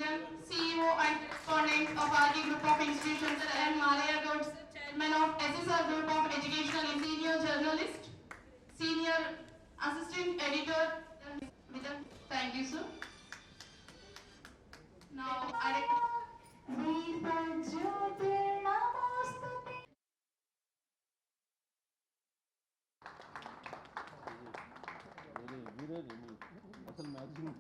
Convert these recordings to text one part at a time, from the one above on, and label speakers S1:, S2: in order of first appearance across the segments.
S1: Govindan, CEO and correspondent of RD Group of Institutions, and Malaya Gouds, Chairman of SSR Group of Educational and Senior Journalist, Senior Assistant Editor. Thank you, sir. Now,
S2: అసలు maximum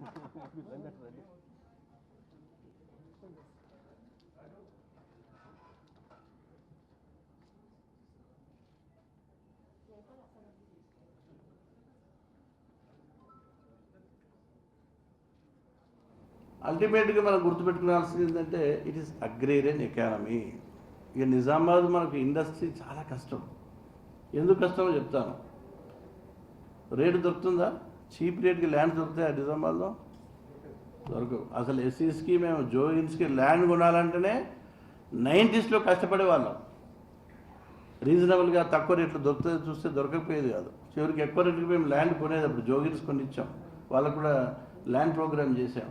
S2: అల్టిమేట్గా మనం గుర్తుపెట్టుకోవాల్సింది ఏంటంటే it is agrarian economy. ఇక నిజామాబాద్ మనకు industry చాలా కష్టం. ఎందుకు కష్టమో చెప్తాను. రేటు దొరుకుతుందా? చీప్ రేట్కి ల్యాండ్ దొరుకుతాయా నిజామాబాద్లో? దొరకవు. అసలు ఎస్సీస్కి మేము జోగిన్స్కి ల్యాండ్ కొనాలంటేనే 90s కష్టపడేవాళ్ళం. రీజనబుల్గా తక్కువ రేట్లు దొరుకుతుంది చూస్తే దొరకకపోయేది కాదు. చివరికి ఎక్కువ రేట్కి మేము ల్యాండ్ కొనేటప్పుడు జోగిన్స్ కొని ఇచ్చాం. వాళ్ళకు కూడా ల్యాండ్ ప్రోగ్రామ్ చేసాం.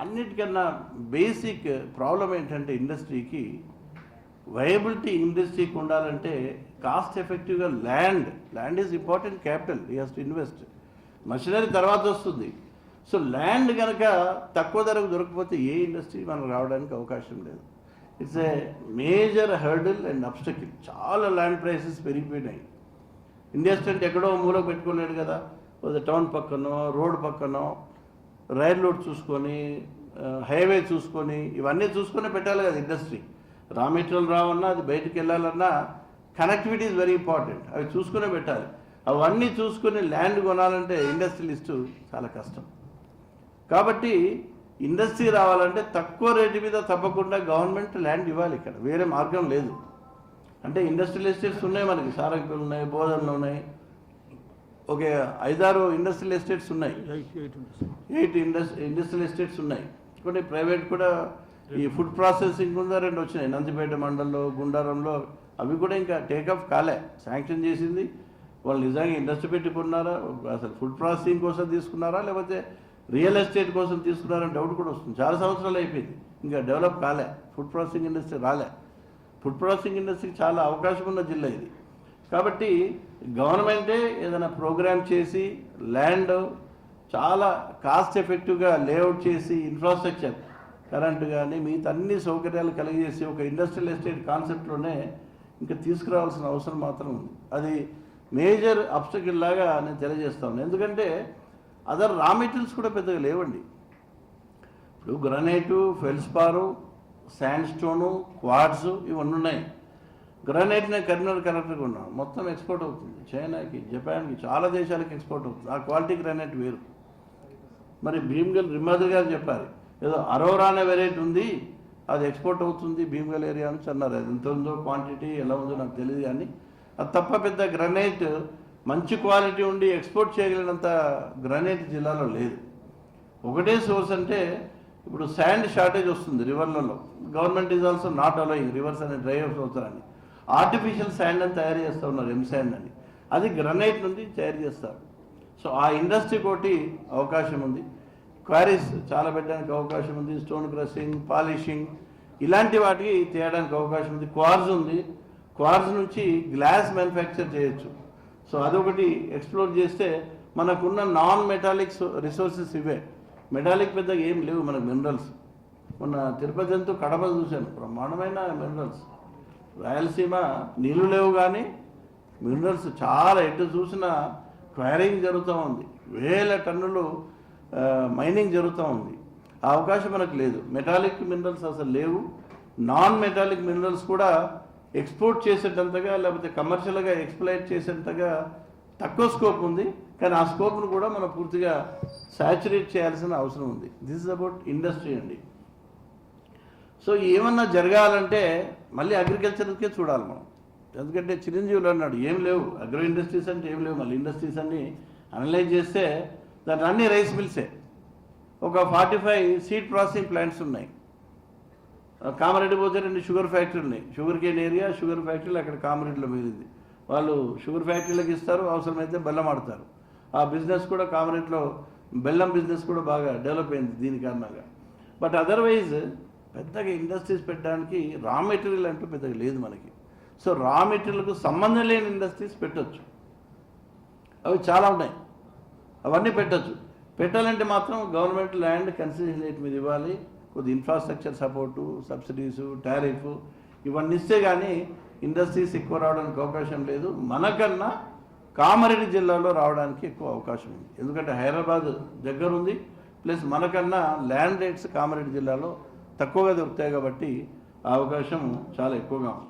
S2: అన్నిటికన్నా బేసిక్ ప్రాబ్లం ఏంటంటే ఇండస్ట్రీకి వయబిలిటీ ఇండస్ట్రీకి ఉండాలంటే కాస్ట్ ఎఫెక్టివ్గా land is important capital. You has to invest. Machinery తర్వాత వస్తుంది. సో ల్యాండ్ కనుక తక్కువ ధరకు దొరకకపోతే ఏ ఇండస్ట్రీ మనం రావడానికి అవకాశం లేదు. It's a major hurdle and obstacle. చాలా ల్యాండ్ ప్రైసెస్ పెరిగిపోయినాయి. ఇండస్ట్రీ అంటే ఎక్కడో మూలకు పెట్టుకోలేడు కదా. టౌన్ పక్కనో రోడ్ పక్కనో రైల్ రోడ్ చూసుకొని హైవే చూసుకొని ఇవన్నీ చూసుకొని పెట్టాలి కదా ఇండస్ట్రీ. రా మెటీరియల్ రావన్నా అది బయటకు వెళ్ళాలన్నా కనెక్టివిటీ ఈజ్ వెరీ ఇంపార్టెంట్. అవి చూసుకునే పెట్టాలి. అవన్నీ చూసుకొని ల్యాండ్ కొనాలంటే ఇండస్ట్రియలిస్టు చాలా కష్టం. కాబట్టి ఇండస్ట్రీ రావాలంటే తక్కువ రేటు మీద తప్పకుండా గవర్నమెంట్ ల్యాండ్ ఇవ్వాలి. ఇక్కడ వేరే మార్గం లేదు. అంటే ఇండస్ట్రియల్ ఎస్టేట్స్ ఉన్నాయి మనకి. సారంగపూర్లు ఉన్నాయి, బోధనలు ఉన్నాయి, ఒక 5-6 ఇండస్ట్రియల్ ఎస్టేట్స్ ఉన్నాయి. 8 ఇండస్ట్రియల్ ఎస్టేట్స్ ఉన్నాయి. కొన్ని ప్రైవేట్ కూడా ఈ ఫుడ్ ప్రాసెసింగ్ ఉందా 2 వచ్చినాయి. నందిపేట మండలంలో, గుండారంలో. అవి కూడా ఇంకా టేకఫ్ కాలే. శాంక్షన్ చేసింది వాళ్ళు నిజంగా ఇండస్ట్రీ పెట్టుకున్నారా, అసలు ఫుడ్ ప్రాసెసింగ్ కోసం తీసుకున్నారా, లేకపోతే రియల్ ఎస్టేట్ కోసం తీసుకున్నారని డౌట్ కూడా వస్తుంది. చాలా సంవత్సరాలు అయిపోయింది, ఇంకా డెవలప్ కాలే. ఫుడ్ ప్రాసెసింగ్ ఇండస్ట్రీ రాలే. ఫుడ్ ప్రాసెసింగ్ ఇండస్ట్రీకి చాలా అవకాశం ఉన్న జిల్లా ఇది. కాబట్టి గవర్నమెంటే ఏదైనా ప్రోగ్రామ్ చేసి ల్యాండ్ చాలా కాస్ట్ ఎఫెక్టివ్గా లేఅవుట్ చేసి ఇన్ఫ్రాస్ట్రక్చర్ కరెంటు కానీ మిగతా అన్ని సౌకర్యాలు కలిగజేసి ఒక ఇండస్ట్రియల్ ఎస్టేట్ కాన్సెప్ట్లోనే ఇంకా తీసుకురావాల్సిన అవసరం మాత్రం ఉంది. అది మేజర్ అబ్స్టకిల్ లాగా నేను తెలియజేస్తాను. ఎందుకంటే అదర్ రా మెటీరియల్స్ కూడా పెద్దగా లేవండి. ఇప్పుడు గ్రనైటు, ఫెల్స్పారు, శాండ్ స్టోను, క్వార్ట్స్ ఇవన్నీ ఉన్నాయి. గ్రానైట్ నేను కరీంనగర్ కరెక్ట్గా ఉన్నాను. మొత్తం ఎక్స్పోర్ట్ అవుతుంది చైనాకి, జపాన్కి, చాలా దేశాలకు ఎక్స్పోర్ట్ అవుతుంది. ఆ క్వాలిటీ గ్రానైట్ వేరు. మరి భీమ్గల్ రిమాదర్ గారు చెప్పారు ఏదో అరోరా అనే వెరైటీ ఉంది, అది ఎక్స్పోర్ట్ అవుతుంది భీమ్గల్ ఏరియా నుంచి అన్నారు. అది ఎంత ఉందో క్వాంటిటీ ఎలా ఉందో నాకు తెలియదు. కానీ అది తప్ప పెద్ద గ్రానైట్ మంచి క్వాలిటీ ఉండి ఎక్స్పోర్ట్ చేయగలిగినంత గ్రానైట్ జిల్లాలో లేదు. ఒకటే సోర్స్ అంటే ఇప్పుడు శాండ్ షార్టేజ్ వస్తుంది రివర్లలో. Government is also not allowing rivers అనే డ్రైవర్స్ అవుతారని ఆర్టిఫిషియల్ శాండ్ అని తయారు చేస్తూ ఉన్నారు, ఎంశాండ్ అని. అది గ్రనైట్ నుండి తయారు చేస్తారు. సో ఆ ఇండస్ట్రీకి ఒకటి అవకాశం ఉంది. క్వారీస్ చాలా పెట్టడానికి అవకాశం ఉంది. స్టోన్ క్రషింగ్, పాలిషింగ్ ఇలాంటి వాటికి చేయడానికి అవకాశం ఉంది. క్వార్జ్ ఉంది. క్వార్జ్ నుంచి గ్లాస్ మ్యానుఫ్యాక్చర్ చేయొచ్చు. సో అదొకటి ఎక్స్ప్లోర్ చేస్తే మనకున్న నాన్ మెటాలిక్స్ రిసోర్సెస్ ఇవే. మెటాలిక్ పెద్దగా ఏం లేవు మనకు మినరల్స్. మొన్న తిరుపతి ఎంతో కడప చూశాను, బ్రహ్మాండమైన మినరల్స్. రాయలసీమ నీళ్ళు లేవు కానీ మినరల్స్ చాలా ఎటు చూసినా క్వారింగ్ జరుగుతూ ఉంది. 1000 టన్నులు మైనింగ్ జరుగుతూ ఉంది. ఆ అవకాశం మనకు లేదు. మెటాలిక్ మినరల్స్ అసలు లేవు. నాన్ మెటాలిక్ మినరల్స్ కూడా ఎక్స్పోర్ట్ చేసేటంతగా లేకపోతే కమర్షియల్గా ఎక్స్ప్లైట్ చేసేంతగా తక్కువ స్కోప్ ఉంది. కానీ ఆ స్కోప్ను కూడా మనం పూర్తిగా సాచురేట్ చేయాల్సిన అవసరం ఉంది. దిస్ ఇస్ అబౌట్ ఇండస్ట్రీ అండి. సో ఏమన్నా జరగాలంటే మళ్ళీ అగ్రికల్చర్కే చూడాలి మనం. ఎందుకంటే చిరంజీవులు అన్నాడు ఏం లేవు అగ్రో ఇండస్ట్రీస్ అంటే ఏం లేవు. మళ్ళీ ఇండస్ట్రీస్ అన్ని అనలైజ్ చేస్తే దాంట్లో అన్ని రైస్ మిల్సే. ఒక 45 సీడ్ ప్రాసెసింగ్ ప్లాంట్స్ ఉన్నాయి. కామారెడ్డి పోతే 2 షుగర్ ఫ్యాక్టరీలు ఉన్నాయి. షుగర్ కేన్ ఏరియా, షుగర్ ఫ్యాక్టరీలు అక్కడ కామారెడ్డిలో మిగిలింది. వాళ్ళు షుగర్ ఫ్యాక్టరీలకు ఇస్తారు, అవసరమైతే బెల్లం ఆడతారు. ఆ బిజినెస్ కూడా కామారెడ్డిలో బెల్లం బిజినెస్ కూడా బాగా డెవలప్ అయింది దీని కారణంగా. బట్ అదర్వైజ్ పెద్దగా ఇండస్ట్రీస్ పెట్టడానికి రా మెటీరియల్ అంటూ పెద్దగా లేదు మనకి. సో రా మెటీరియల్కు సంబంధం లేని ఇండస్ట్రీస్ పెట్టొచ్చు, అవి చాలా ఉన్నాయి, అవన్నీ పెట్టొచ్చు. పెట్టాలంటే మాత్రం గవర్నమెంట్ ల్యాండ్ కన్సెషన్ రేట్ మీద ఇవ్వాలి, కొద్ది ఇన్ఫ్రాస్ట్రక్చర్ సపోర్టు, సబ్సిడీసు, టారిఫ్ ఇవన్నీ ఇస్తే కానీ ఇండస్ట్రీస్ ఎక్కువ రావడానికి అవకాశం లేదు. మనకన్నా కామారెడ్డి జిల్లాలో రావడానికి ఎక్కువ అవకాశం ఉంది, ఎందుకంటే హైదరాబాద్ దగ్గర ఉంది, ప్లస్ మనకన్నా ల్యాండ్ రేట్స్ కామారెడ్డి జిల్లాలో తక్కువగా దొరుకుతాయి కాబట్టి ఆ అవకాశం చాలా ఎక్కువగా ఉంది.